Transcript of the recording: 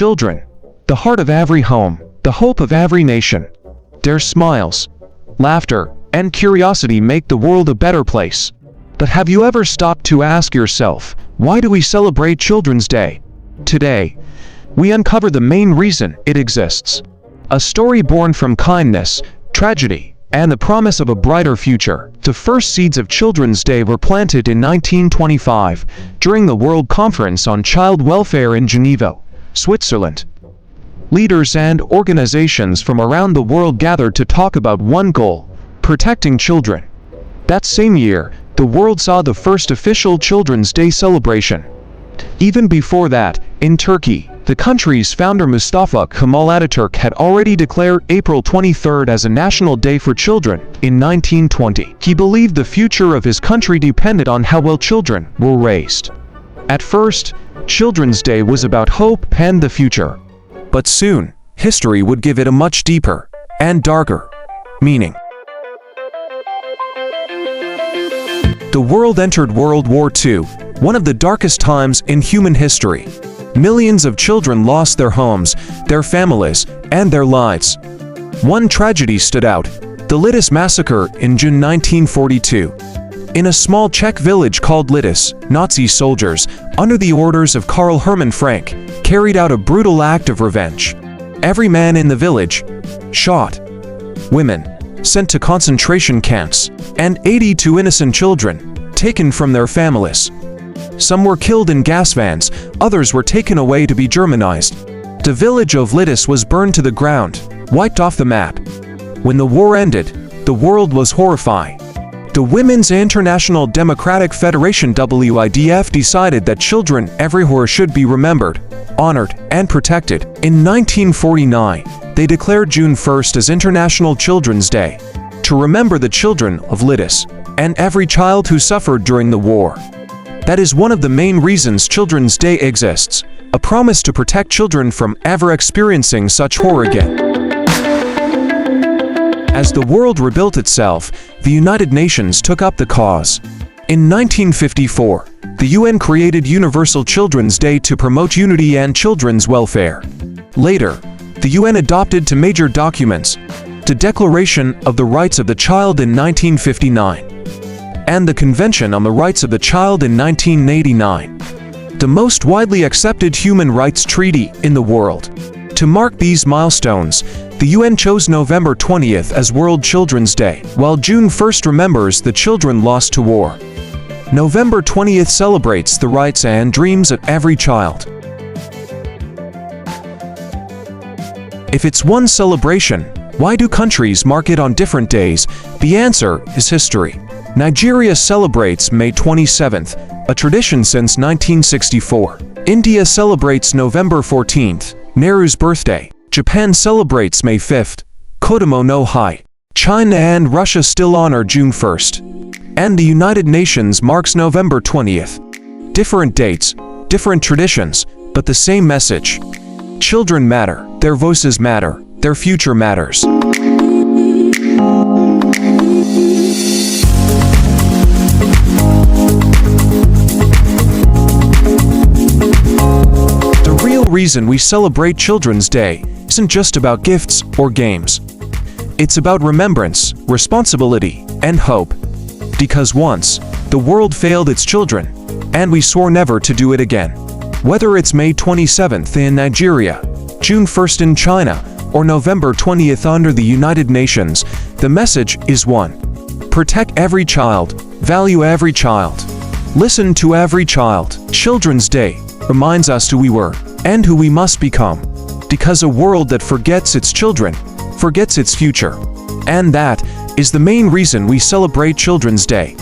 Children, the heart of every home, the hope of every nation. Their smiles, laughter, and curiosity make the world a better place. But have you ever stopped to ask yourself, why do we celebrate Children's Day? Today, we uncover the main reason it exists. A story born from kindness, tragedy, and the promise of a brighter future. The first seeds of Children's Day were planted in 1925 during the World Conference on Child Welfare in Geneva, Switzerland. Leaders and organizations from around the world gathered to talk about one goal: protecting children. That same year, the world saw the first official Children's Day celebration. Even before that, in Turkey, the country's founder Mustafa Kemal Ataturk had already declared April 23rd as a national day for children. In 1920, he believed the future of his country depended on how well children were raised. At first, Children's Day was about hope and the future. But soon, history would give it a much deeper and darker meaning. The world entered World War II, one of the darkest times in human history. Millions of children lost their homes, their families, and their lives. One tragedy stood out: the Lidice massacre in June 1942. In a small Czech village called Lidice, Nazi soldiers, under the orders of Karl Hermann Frank, carried out a brutal act of revenge. Every man in the village shot, women sent to concentration camps, and 82 innocent children taken from their families. Some were killed in gas vans, others were taken away to be Germanized. The village of Lidice was burned to the ground, wiped off the map. When the war ended, the world was horrified. The Women's International Democratic Federation WIDF decided that children everywhere should be remembered, honored, and protected. In 1949, they declared June 1st as International Children's Day, to remember the children of Lidice and every child who suffered during the war. That is one of the main reasons Children's Day exists, a promise to protect children from ever experiencing such horror again. As the world rebuilt itself, the United Nations took up the cause. In 1954, the UN created Universal Children's Day to promote unity and children's welfare. Later, the UN adopted two major documents: the Declaration of the Rights of the Child in 1959, and the Convention on the Rights of the Child in 1989, the most widely accepted human rights treaty in the world. To mark these milestones, the UN chose November 20th as World Children's Day, while June 1st remembers the children lost to war. November 20th celebrates the rights and dreams of every child. If it's one celebration, why do countries mark it on different days? The answer is history. Nigeria celebrates May 27th, a tradition since 1964. India celebrates November 14th, Nehru's birthday. Japan celebrates May 5th, Kodomo no Hi. China and Russia still honor June 1st. And the United Nations marks November 20th. Different dates, different traditions, but the same message. Children matter, their voices matter, their future matters. The real reason we celebrate Children's Day isn't just about gifts or games. It's about remembrance, responsibility, and hope. Because once, the world failed its children, and we swore never to do it again. Whether it's May 27th in Nigeria, June 1st in China, or November 20th under the United Nations, the message is one: protect every child, value every child, listen to every child. Children's Day reminds us who we were and who we must become. Because a world that forgets its children forgets its future. And that is the main reason we celebrate Children's Day.